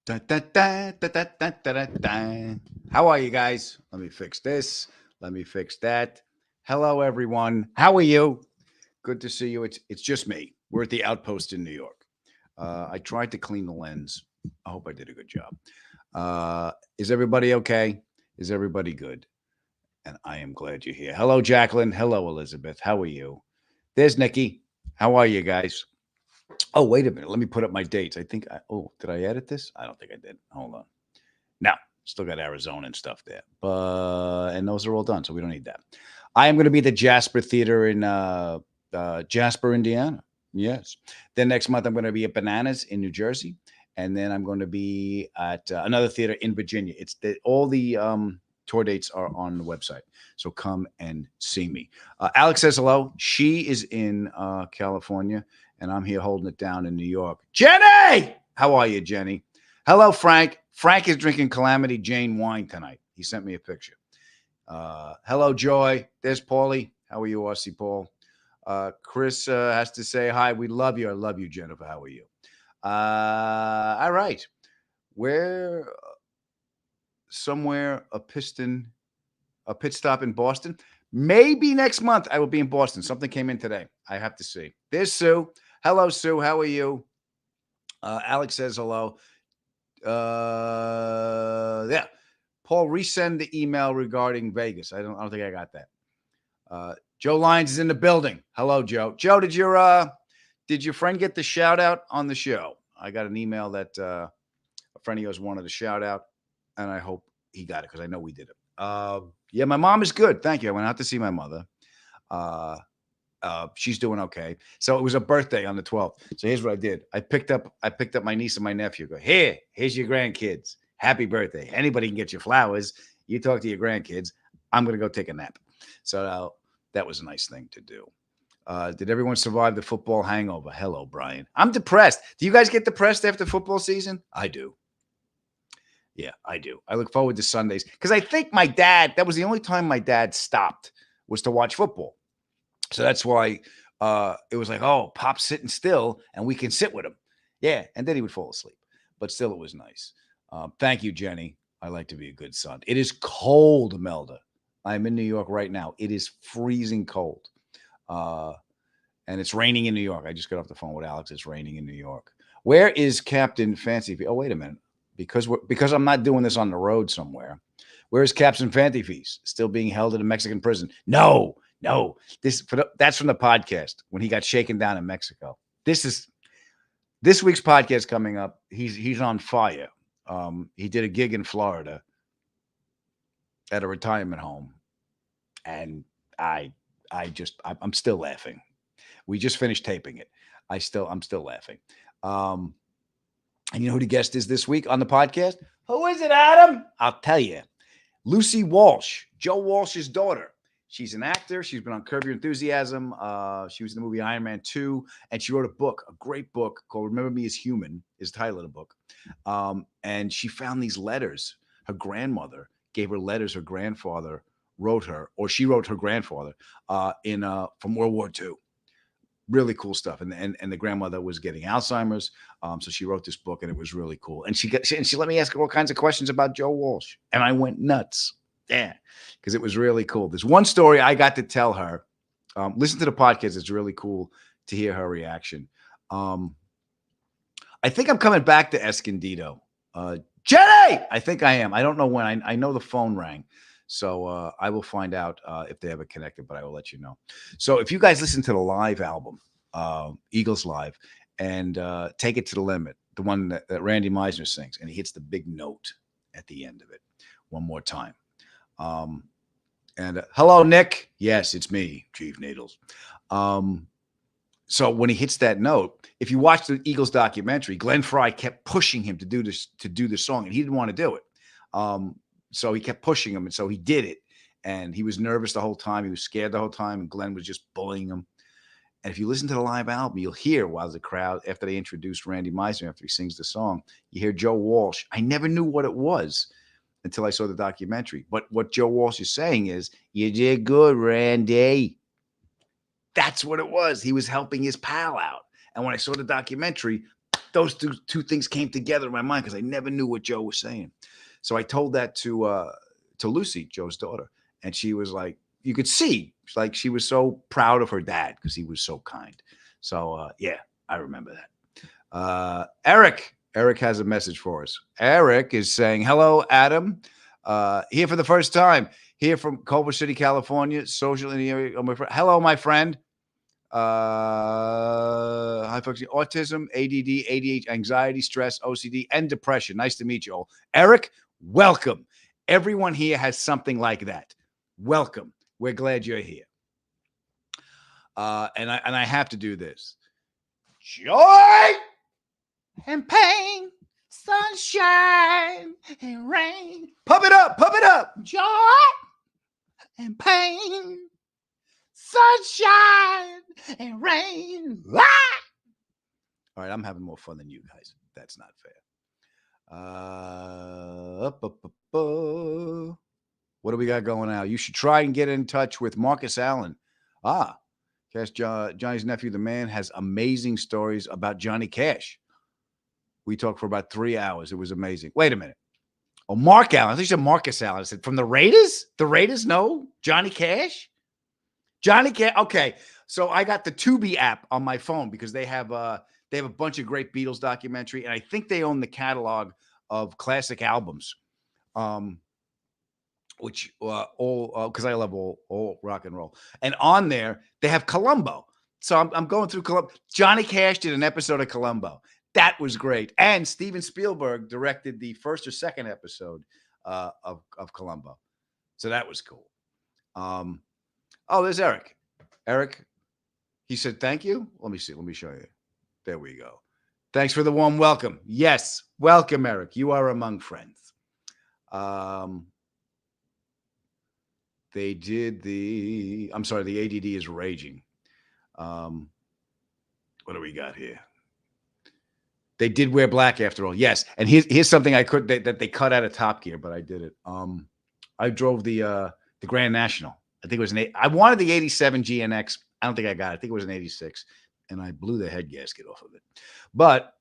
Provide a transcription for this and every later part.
Da, da, da, da, da, da, da, da, da. How are you guys? Let me fix this. Let me fix that. Hello, everyone. How are you? Good to see you. It's just me. We're at the outpost in New York. I tried to clean the lens. I hope I did a good job. Is everybody okay? Is everybody good? And I am glad you're here. Hello, Jacqueline. Hello, Elizabeth. How are you? There's Nikki. How are you guys? Oh, wait a minute. Let me put up my dates. Did I edit this? I don't think I did. Hold on. No, still got Arizona and stuff there. And those are all done, so we don't need that. I am going to be at the Jasper Theater in Jasper, Indiana. Yes. Then next month, I'm going to be at Bananas in New Jersey. And then I'm going to be at another theater in Virginia. All the tour dates are on the website. So come and see me. Alex says hello. She is in California, and I'm here holding it down in New York. Jenny! How are you, Jenny? Hello, Frank. Frank is drinking Calamity Jane wine tonight. He sent me a picture. Hello, Joy. There's Paulie. How are you, Aussie Paul? Chris has to say hi. We love you. I love you, Jennifer. How are you? All right. We're somewhere a pit stop in Boston. Maybe next month I will be in Boston. Something came in today. I have to see. There's Sue. Hello, Sue. How are you? Alex says hello. Yeah. Paul, resend the email regarding Vegas. I don't think I got that. Joe Lyons is in the building. Hello, Joe. Joe, did your friend get the shout out on the show? I got an email that a friend of yours wanted a shout out, and I hope he got it because I know we did it. Yeah, my mom is good. Thank you. I went out to see my mother. She's doing okay. So it was a birthday on the 12th. So here's what I did. I picked up my niece and my nephew. Go, here's your grandkids. Happy birthday. Anybody can get you flowers. You talk to your grandkids. I'm going to go take a nap. So that was a nice thing to do. Did everyone survive the football hangover? Hello, Brian. I'm depressed. Do you guys get depressed after football season? I do. Yeah, I do. I look forward to Sundays because I think that was the only time my dad stopped was to watch football. So that's why it was like, oh, Pop's sitting still and we can sit with him. Yeah. And then he would fall asleep. But still, it was nice. Thank you, Jenny. I like to be a good son. It is cold, Melda. I'm in New York right now. It is freezing cold. And it's raining in New York. I just got off the phone with Alex. It's raining in New York. Where is Captain Fancy Feast? Oh, wait a minute. Because I'm not doing this on the road somewhere. Where is Captain Fancy Feast? Still being held in a Mexican prison? No. That's from the podcast when he got shaken down in Mexico. This week's podcast coming up. He's on fire. He did a gig in Florida at a retirement home, and I'm still laughing. We just finished taping it. I'm still laughing. And you know who the guest is this week on the podcast? Who is it, Adam? I'll tell you. Lucy Walsh, Joe Walsh's daughter. She's an actor. She's been on Curb Your Enthusiasm. She was in the movie Iron Man 2, and she wrote a great book called Remember Me as Human is the title of the book. And she found these letters. Her grandmother gave her letters her grandfather wrote her, or she wrote her grandfather from World War II. Really cool stuff. And the grandmother was getting Alzheimer's. So she wrote this book, and it was really cool. And she let me ask her all kinds of questions about Joe Walsh. And I went nuts. Yeah, because it was really cool. There's one story I got to tell her. Listen to the podcast. It's really cool to hear her reaction. I think I'm coming back to Escondido. Jenny! I think I am. I don't know when. I know the phone rang. So I will find out if they ever connected, but I will let you know. So if you guys listen to the live album, Eagles Live, and Take It to the Limit, the one that Randy Meisner sings, and he hits the big note at the end of it one more time. Hello, Nick. Yes, it's me, Chief Needles. So when he hits that note, if you watch the Eagles documentary, Glenn Fry kept pushing him to do the song, and he didn't want to do it. So he kept pushing him, and so he did it. And he was nervous the whole time. He was scared the whole time, and Glenn was just bullying him. And if you listen to the live album, you'll hear while the crowd, after they introduced Randy Meisner, after he sings the song, you hear Joe Walsh. I never knew what it was until I saw the documentary. But what Joe Walsh is saying is, you did good, Randy. That's what it was. He was helping his pal out. And when I saw the documentary, those two things came together in my mind because I never knew what Joe was saying. So I told that to Lucy, Joe's daughter, and she was like, you could see, like she was so proud of her dad because he was so kind. So yeah, I remember that. Eric has a message for us. Eric is saying, "Hello, Adam. Here for the first time. Here from Culver City, California. Social in the area. Hello, my friend. High functioning autism, ADD, ADHD, anxiety, stress, OCD, and depression. Nice to meet you all. Eric, welcome. Everyone here has something like that. Welcome. We're glad you're here. And I have to do this. Joy and pain, sunshine and rain. Pump it up, pump it up. Joy and pain, sunshine and rain. Ah! All right, I'm having more fun than you guys. That's not fair. What do we got going now? You should try and get in touch with Marcus Allen. Cash Johnny's nephew, the man, has amazing stories about Johnny Cash. We talked for about 3 hours. It was amazing. Wait a minute. Oh, Mark Allen. I think you said Marcus Allen. I said, from the Raiders? The Raiders? No? Johnny Cash? Johnny Cash? Okay. So I got the Tubi app on my phone because they have a bunch of great Beatles documentary, and I think they own the catalog of classic albums. Which because I love all rock and roll. And on there, they have Columbo. So I'm going through Columbo. Johnny Cash did an episode of Columbo. That was great. And Steven Spielberg directed the first or second episode of Columbo. So that was cool. There's Eric. Eric, he said, thank you. Let me see. Let me show you. There we go. Thanks for the warm welcome. Yes. Welcome, Eric. You are among friends. They did the ADD is raging. What do we got here? They did wear black after all. Yes. And here's something that they cut out of Top Gear, but I did it. I drove the Grand National. I think it was I wanted the 87 GNX. I don't think I got it. I think it was an 86. And I blew the head gasket off of it. But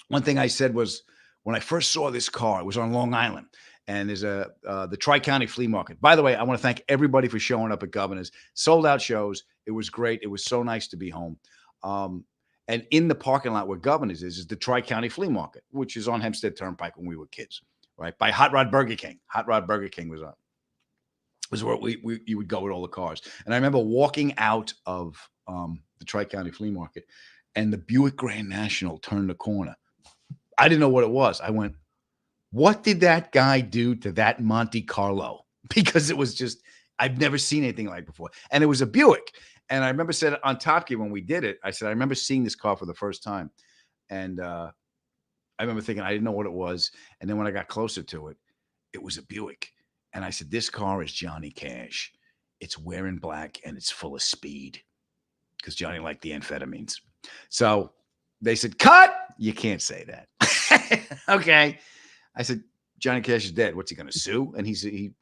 one thing I said was, when I first saw this car, it was on Long Island. And there's the Tri-County Flea Market. By the way, I want to thank everybody for showing up at Governor's. Sold out shows. It was great. It was so nice to be home. And in the parking lot where Governor's is the Tri-County Flea Market, which is on Hempstead Turnpike when we were kids, right? By Hot Rod Burger King. Hot Rod Burger King was where you would go with all the cars. And I remember walking out of the Tri-County Flea Market, and the Buick Grand National turned the corner. I didn't know what it was. I went, what did that guy do to that Monte Carlo? Because it was just, I've never seen anything like before. And it was a Buick. And I remember said on Top Gear when we did it, I said, I remember seeing this car for the first time. And I remember thinking, I didn't know what it was. And then when I got closer to it, it was a Buick. And I said, this car is Johnny Cash. It's wearing black and it's full of speed. Because Johnny liked the amphetamines. So they said, cut. You can't say that. Okay. I said, Johnny Cash is dead. What's he going to sue? And he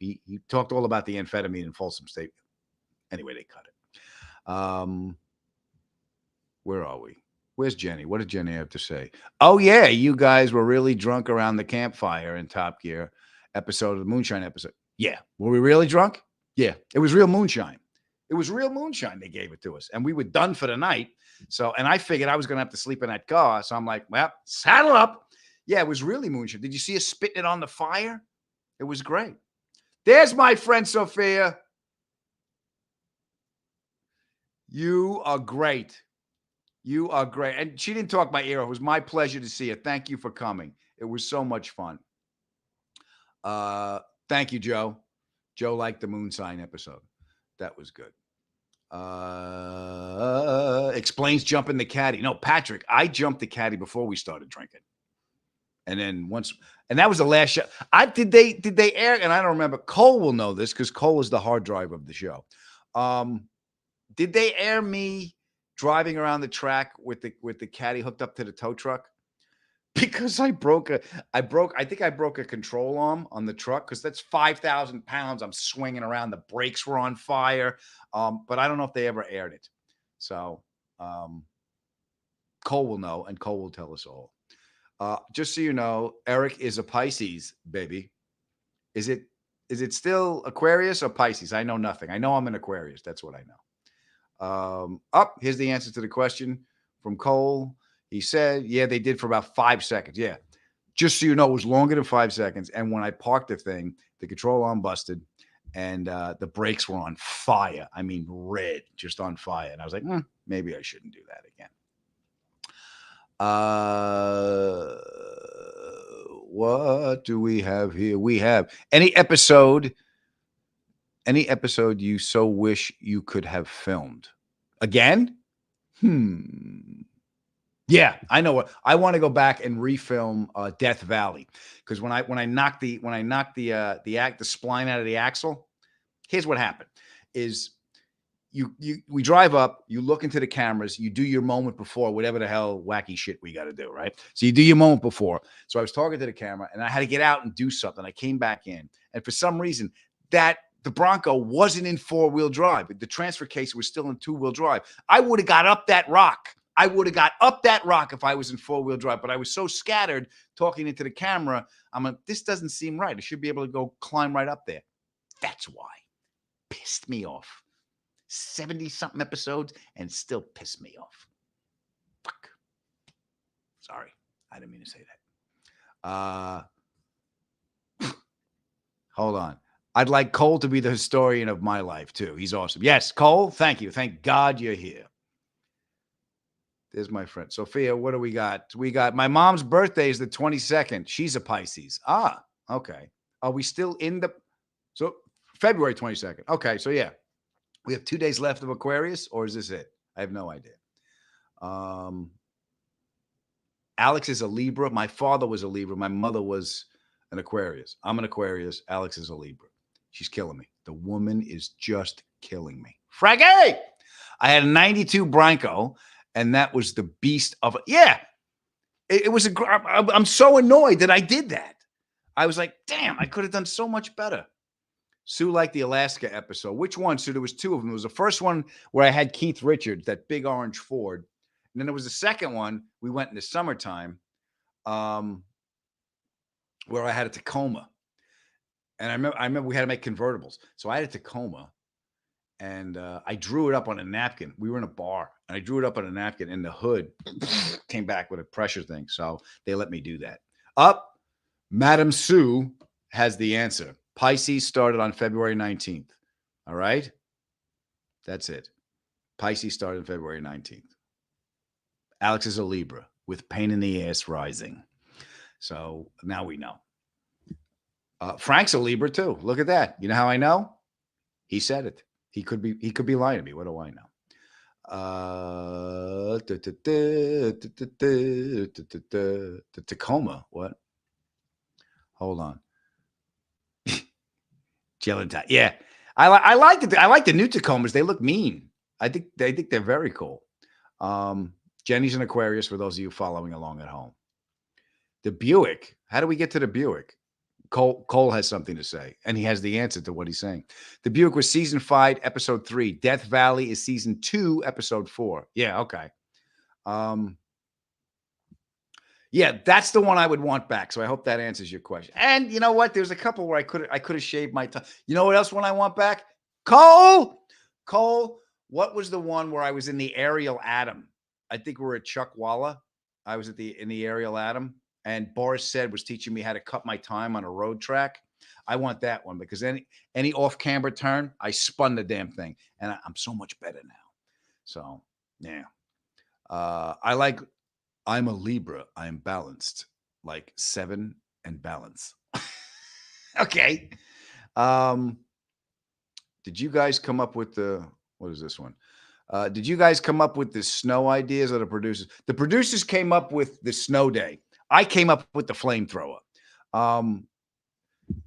talked all about the amphetamine and Folsom State. Anyway, they cut it. Where are we? Where's Jenny? What did Jenny have to say? Oh, yeah. You guys were really drunk around the campfire in Top Gear episode of the Moonshine episode. Yeah. Were we really drunk? Yeah. It was real moonshine. It was real moonshine. They gave it to us. And we were done for the night. So, and I figured I was going to have to sleep in that car. So I'm like, well, saddle up. Yeah, it was really moonshine. Did you see us spitting it on the fire? It was great. There's my friend Sophia. You are great. You are great. And she didn't talk my ear off. It was my pleasure to see her. Thank you for coming. It was so much fun. Thank you, Joe. Joe liked the Moonshine episode. That was good. Explains jumping the caddy. No, Patrick, I jumped the caddy before we started drinking. And then and that was the last show. Did they air? And I don't remember. Cole will know this because Cole is the hard drive of the show. Did they air me driving around the track with the caddy hooked up to the tow truck? Because I think I broke a control arm on the truck because that's 5,000 pounds. I'm swinging around. The brakes were on fire. But I don't know if they ever aired it. So Cole will know, and Cole will tell us all. Just so you know, Eric is a Pisces, baby. Is it still Aquarius or Pisces? I know nothing. I know I'm an Aquarius. That's what I know. Here's the answer to the question from Cole. He said, yeah, they did for about 5 seconds. Yeah. Just so you know, it was longer than 5 seconds. And when I parked the thing, the control arm busted and the brakes were on fire. I mean, red, just on fire. And I was like, maybe I shouldn't do that again. What do we have here? We have any episode you so wish you could have filmed again? Yeah, I know what I want to go back and refilm Death Valley, because when I knocked the spline out of the axle, here's what happened: is we drive up, you look into the cameras, you do your moment before, whatever the hell wacky shit we got to do, right? So you do your moment before. So I was talking to the camera, and I had to get out and do something. I came back in, and for some reason, the Bronco wasn't in 4-wheel drive. The transfer case was still in 2-wheel drive. I would have got up that rock. If I was in 4-wheel drive, but I was so scattered talking into the camera. I'm like, this doesn't seem right. I should be able to go climb right up there. That's why. Pissed me off. 70-something episodes and still pissed me off. Fuck. Sorry. I didn't mean to say that. Hold on. I'd like Cole to be the historian of my life, too. He's awesome. Yes, Cole, thank you. Thank God you're here. There's my friend. Sophia, what do we got? We got my mom's birthday is the 22nd. She's a Pisces. Ah, okay. Are we still in the... So February 22nd. Okay, so yeah. We have 2 days left of Aquarius, or is this it? I have no idea. Alex is a Libra. My father was a Libra. My mother was an Aquarius. I'm an Aquarius. Alex is a Libra. She's killing me. The woman is just killing me. Fraggy! I had a 92 Bronco, and that was the beast of it. Yeah. It was I'm so annoyed that I did that. I was like, damn, I could have done so much better. Sue liked the Alaska episode. Which one, Sue? There was 2 of them. There was the first one where I had Keith Richards, that big orange Ford. And then there was the second one. We went in the summertime where I had a Tacoma. And I remember we had to make convertibles. So I had a Tacoma, and I drew it up on a napkin. We were in a bar, and I drew it up on a napkin, and the hood came back with a pressure thing. So they let me do that. Madam Sue has the answer. Pisces started on February 19th. All right? That's it. Pisces started on February 19th. Alex is a Libra with pain in the ass rising. So now we know. Frank's a Libra too. Look at that. You know how I know? He said it. He could be lying to me. What do I know? The Tacoma. What? Hold on. Gelentine. Yeah. I like it. I like the new Tacomas. They look mean. I think they're very cool. Jenny's an Aquarius for those of you following along at home. The Buick. How do we get to the Buick? Cole has something to say, and he has the answer to what he's saying. The Buick was season 5, episode 3. Death Valley is season 2, episode 4. Yeah, okay. Yeah, that's the one I would want back. So I hope that answers your question. And you know what? There's a couple where I could have shaved my time. You know what else one I want back? Cole, what was the one where I was in the Ariel Atom? I think we were at Chuckwalla. I was in the Ariel Atom, and Boris said was teaching me how to cut my time on a road track. I want that one because any off-camber turn, I spun the damn thing, and I'm so much better now. So yeah, I'm a Libra. I am balanced, like 7 and balance. Okay. Did you guys come up with what is this one? Did you guys come up with the snow ideas or the producers? The producers came up with the snow day. I came up with the flamethrower.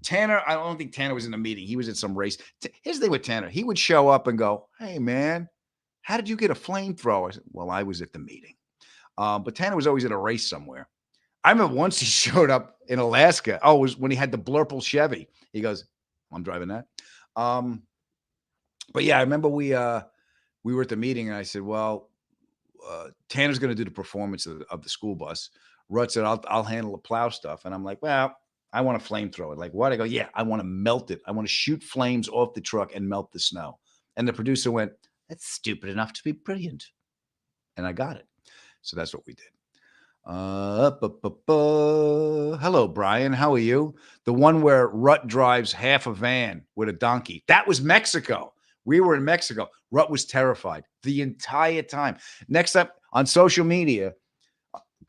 Tanner, I don't think Tanner was in the meeting. He was at some race. Here's the thing with Tanner. He would show up and go, hey, man, how did you get a flamethrower? I said, well, I was at the meeting. But Tanner was always at a race somewhere. I remember once he showed up in Alaska. Oh, it was when he had the Blurple Chevy. He goes, I'm driving that. But yeah, I remember we were at the meeting, and I said, well, Tanner's going to do the performance of the school bus. Rut said, I'll handle the plow stuff. And I'm like, well, I want to flamethrower it. Like, what? I go, yeah, I want to melt it. I want to shoot flames off the truck and melt the snow. And the producer went, that's stupid enough to be brilliant. And I got it. So that's what we did. Hello, Brian. How are you? The one where Rut drives half a van with a donkey. That was Mexico. We were in Mexico. Rut was terrified the entire time. Next up on social media,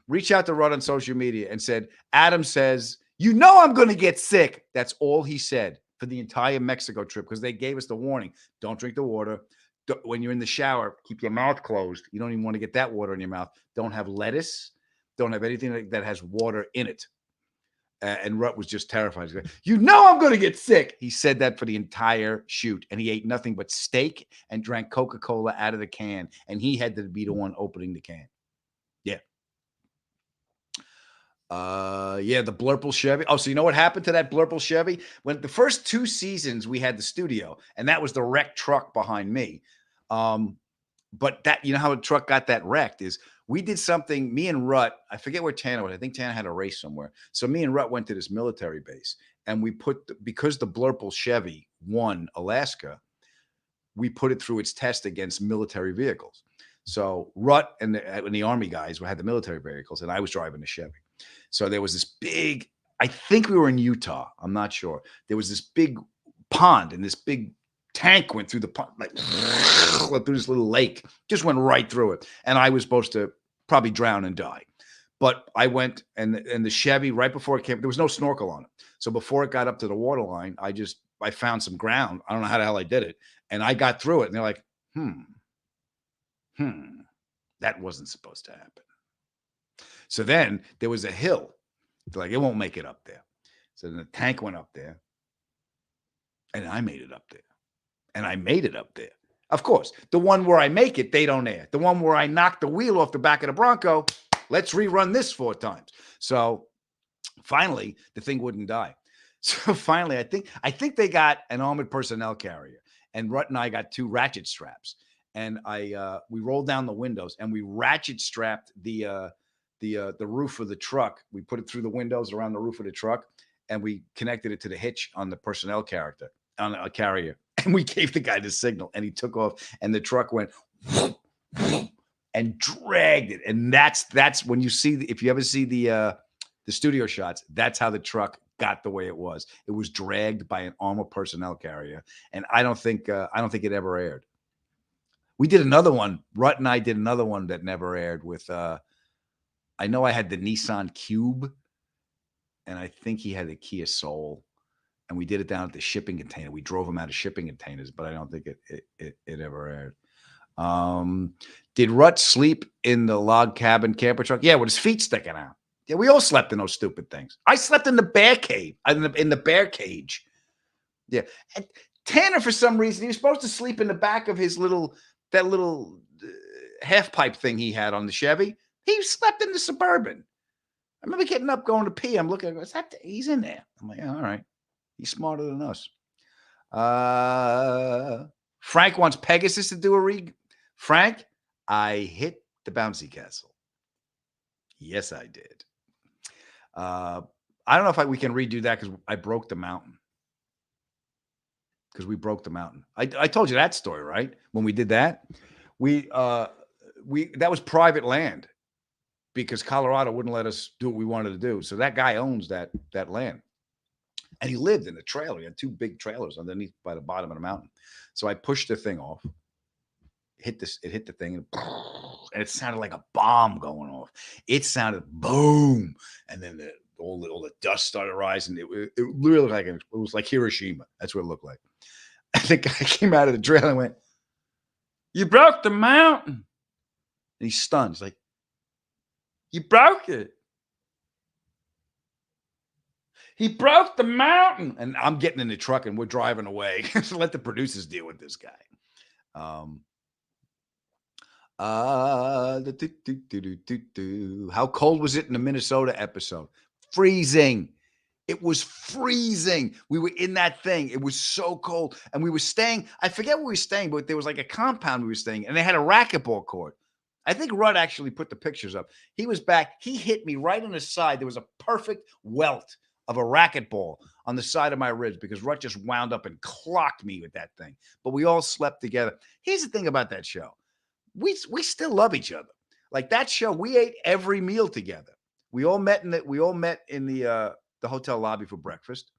reach out to Rut on social media and said, Adam says, you know I'm going to get sick. That's all he said for the entire Mexico trip because they gave us the warning. Don't drink the water. When you're in the shower, keep your mouth closed. You don't even want to get that water in your mouth. Don't have lettuce. Don't have anything that has water in it. And Rut was just terrified. He's like, you know I'm going to get sick. He said that for the entire shoot. And he ate nothing but steak and drank Coca-Cola out of the can. And he had to be the one opening the can. Yeah. The Blurple Chevy. Oh, so you know what happened to that Blurple Chevy? When the first 2 seasons we had the studio, and that was the wrecked truck behind me. But that, you know how a truck got that wrecked is we did something, me and Rut, I forget where Tanner was. I think Tanner had a race somewhere. So me and Rut went to this military base and we put, because the Blurple Chevy won Alaska, we put it through its test against military vehicles. So Rut and the Army guys had the military vehicles and I was driving the Chevy. So there was this big, I think we were in Utah. I'm not sure. There was this big pond and this big tank went through the pond, like went through this little lake, just went right through it. And I was supposed to probably drown and die. But I went and the Chevy right before it came, there was no snorkel on it. So before it got up to the water line, I found some ground. I don't know how the hell I did it. And I got through it. And they're like, that wasn't supposed to happen. So then there was a hill. They're like, it won't make it up there. So then the tank went up there. And I made it up there. And I made it up there. Of course, the one where I make it, they don't air. The one where I knock the wheel off the back of the Bronco, let's rerun this 4 times. So finally, the thing wouldn't die. So finally, I think they got an armored personnel carrier. And Rut and I got 2 ratchet straps. And we rolled down the windows and we ratchet strapped the roof of the truck. We put it through the windows around the roof of the truck, and we connected it to the hitch on the personnel carrier. And we gave the guy the signal, and he took off, and the truck went and dragged it. And that's when you see, if you ever see the studio shots, that's how the truck got the way it was. It was dragged by an armored personnel carrier, and I don't think it ever aired. We did another one. Rut and I did another one that never aired with. I know I had the Nissan Cube, and I think he had the Kia Soul, and we did it down at the shipping container. We drove them out of shipping containers, but I don't think it ever aired. Did Rut sleep in the log cabin camper truck? Yeah, with his feet sticking out. Yeah, we all slept in those stupid things. I slept in the bear cave, in the bear cage. Yeah, and Tanner, for some reason, he was supposed to sleep in the back of his little half pipe thing he had on the Chevy. He slept in the Suburban. I remember getting up, going to pee. I'm looking, is that he's in there? I'm like, yeah, all right. He's smarter than us. Frank wants Pegasus to do a read. Frank, I hit the bouncy castle. Yes, I did. I don't know if we can redo that because I broke the mountain. Because we broke the mountain. I told you that story, right? When we did that, that was private land because Colorado wouldn't let us do what we wanted to do. So that guy owns that land. And he lived in a trailer. He had 2 big trailers underneath by the bottom of the mountain. So I pushed the thing off. It hit the thing, and it sounded like a bomb going off. It sounded boom, and then all the dust started rising. It really looked like it was like Hiroshima. That's what it looked like. And the guy came out of the trailer and went, "You broke the mountain," and he's stunned. He's like, "You broke it." He broke the mountain. And I'm getting in the truck and we're driving away. So let the producers deal with this guy. How cold was it in the Minnesota episode? Freezing. It was freezing. We were in that thing. It was so cold. And we were staying, I forget where we were staying, but there was like a compound we were staying, and they had a racquetball court. I think Rudd actually put the pictures up. He was back. He hit me right on the side. There was a perfect welt of a racquetball on the side of my ribs because Rudd just wound up and clocked me with that thing. But we all slept together. Here's the thing about that show. We still love each other. Like that show, we ate every meal together. We all met in the hotel lobby for breakfast.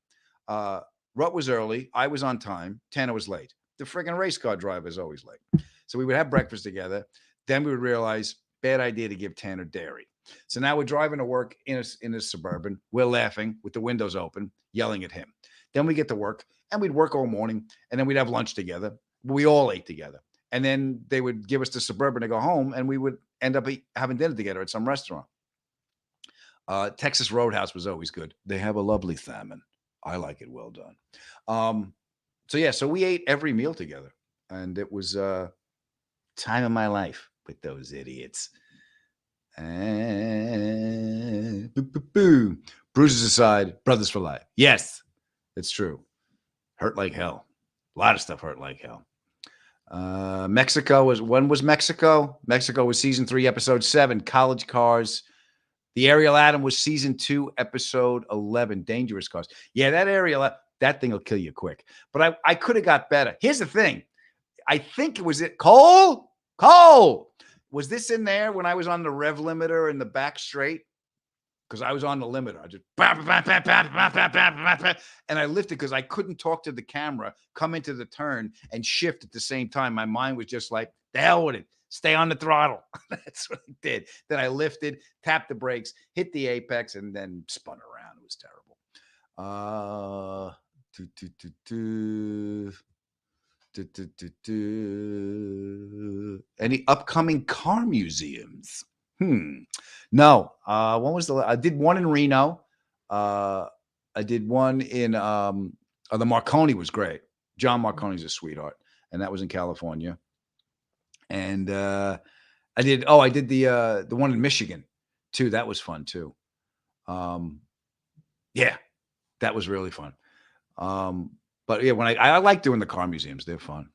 Rutt was early. I was on time. Tanner was late. The freaking race car driver is always late. So we would have breakfast together. Then we would realize, bad idea to give Tanner dairy. So now we're driving to work in a Suburban. We're laughing with the windows open, yelling at him. Then we get to work and we'd work all morning and then we'd have lunch together. We all ate together. And then they would give us the Suburban to go home and we would end up having dinner together at some restaurant. Texas Roadhouse was always good. They have a lovely salmon. I like it well done. So we ate every meal together, and it was time of my life with those idiots. Bruises aside, brothers for life. Yes, it's true. Hurt like hell. A lot of stuff hurt like hell. Mexico was when was Mexico? Mexico was season 3, episode 7, College Cars. The Ariel Adam was season 2, episode 11, Dangerous Cars. Yeah, that thing will kill you quick. But I could have got better. Here's the thing. I think it was Cole. Was this in there when I was on the rev limiter in the back straight? Because I was on the limiter. I just and I lifted because I couldn't talk to the camera, come into the turn, and shift at the same time. My mind was just like, the hell with it. Stay on the throttle. That's what I did. Then I lifted, tapped the brakes, hit the apex, and then spun around. It was terrible. Any upcoming car museums? No. When was I did one in Reno. I did one in the Marconi was great. John Marconi's a sweetheart, and that was in California. And I did the one in Michigan too. That was fun too. Yeah, that was really fun. But yeah, when I like doing the car museums, they're fun.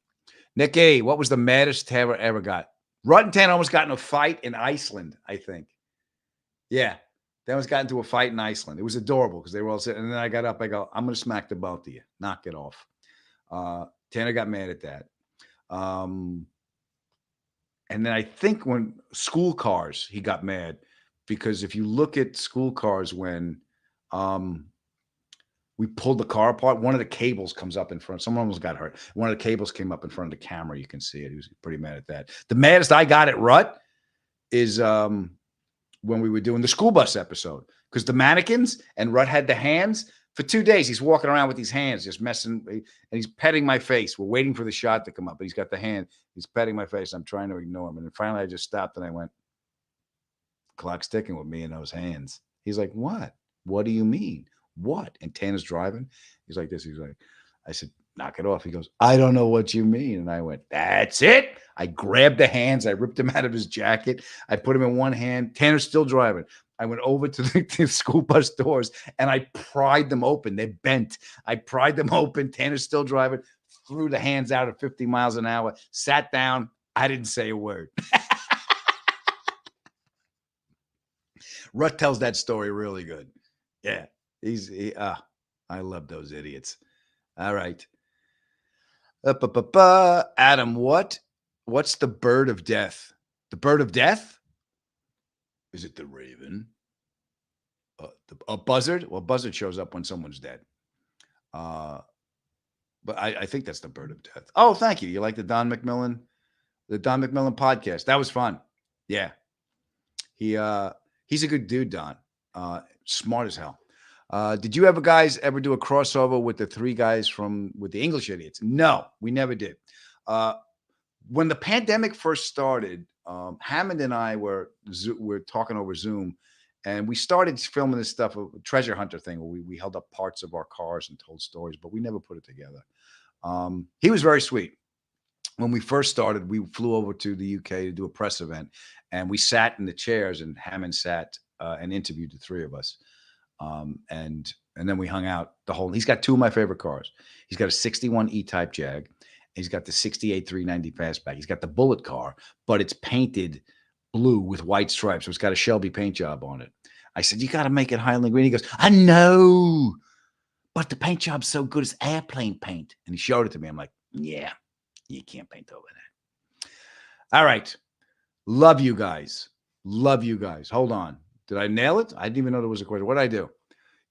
Nick A, what was the maddest Tanner ever got? Rutt and Tanner almost got in a fight in Iceland, I think. Yeah, they almost got into a fight in Iceland. It was adorable because they were all sitting. And then I got up. I go, I'm going to smack the both of you. Knock it off. Tanner got mad at that. And then I think when school cars, he got mad because if you look at school cars when we pulled the car apart, one of the cables comes up in front. Someone almost got hurt. One of the cables came up in front of the camera. You can see it. He was pretty mad at that. The maddest I got at Rutt is when we were doing the school bus episode because the mannequins and Rutt had the hands. For 2 days, he's walking around with these hands, just messing, and he's petting my face. We're waiting for the shot to come up, but he's got the hand. He's petting my face. I'm trying to ignore him. And then finally, I just stopped and I went, clock's ticking with me in those hands. He's like, what? What do you mean? What? And Tanner's driving. He's like this. He's like, I said, knock it off. He goes, I don't know what you mean. And I went, that's it. I grabbed the hands. I ripped him out of his jacket. I put him in one hand. Tanner's still driving. I went over to the school bus doors and I pried them open. They're bent. I pried them open. Tanner's still driving, threw the hands out at 50 miles an hour, sat down. I didn't say a word. Rutt tells that story really good. Yeah. I love those idiots. All right. Adam, what's the bird of death? The bird of death? Is it the raven? A buzzard? Well, buzzard shows up when someone's dead. But I think that's the bird of death. Oh, thank you. You like the Don McMillan podcast? That was fun. Yeah. He's a good dude, Don. Smart as hell. Did you guys ever do a crossover with the 3 guys with the English idiots? No, we never did. When the pandemic first started, Hammond and I were talking over Zoom, and we started filming this stuff, a treasure hunter thing, where we held up parts of our cars and told stories, but we never put it together. He was very sweet. When we first started, we flew over to the UK to do a press event, and we sat in the chairs, and Hammond sat and interviewed the 3 of us. And then we hung out he's got 2 of my favorite cars. He's got a 61 E-Type Jag. He's got the 68 390 fastback. He's got the bullet car, but it's painted blue with white stripes. So it's got a Shelby paint job on it. I said, you got to make it Highland green. He goes, I know, but the paint job's so good. It's airplane paint. And he showed it to me. I'm like, yeah, you can't paint over that. All right. Love you guys. Love you guys. Hold on. Did I nail it? I didn't even know there was a question. What did I do?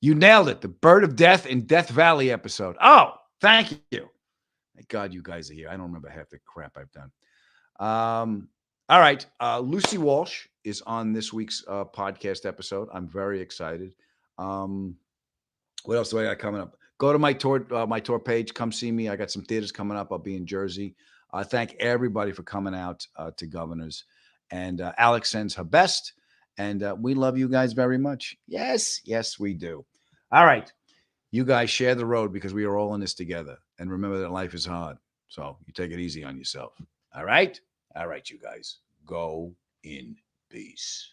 You nailed it. The Bird of Death in Death Valley episode. Oh, thank you. Thank God you guys are here. I don't remember half the crap I've done. All right. Lucy Walsh is on this week's podcast episode. I'm very excited. What else do I got coming up? Go to my tour page. Come see me. I got some theaters coming up. I'll be in Jersey. Thank everybody for coming out to Governors. And Alex sends her best. And we love you guys very much. Yes, yes, we do. All right. You guys share the road because we are all in this together. And remember that life is hard. So you take it easy on yourself. All right? All right, you guys. Go in peace.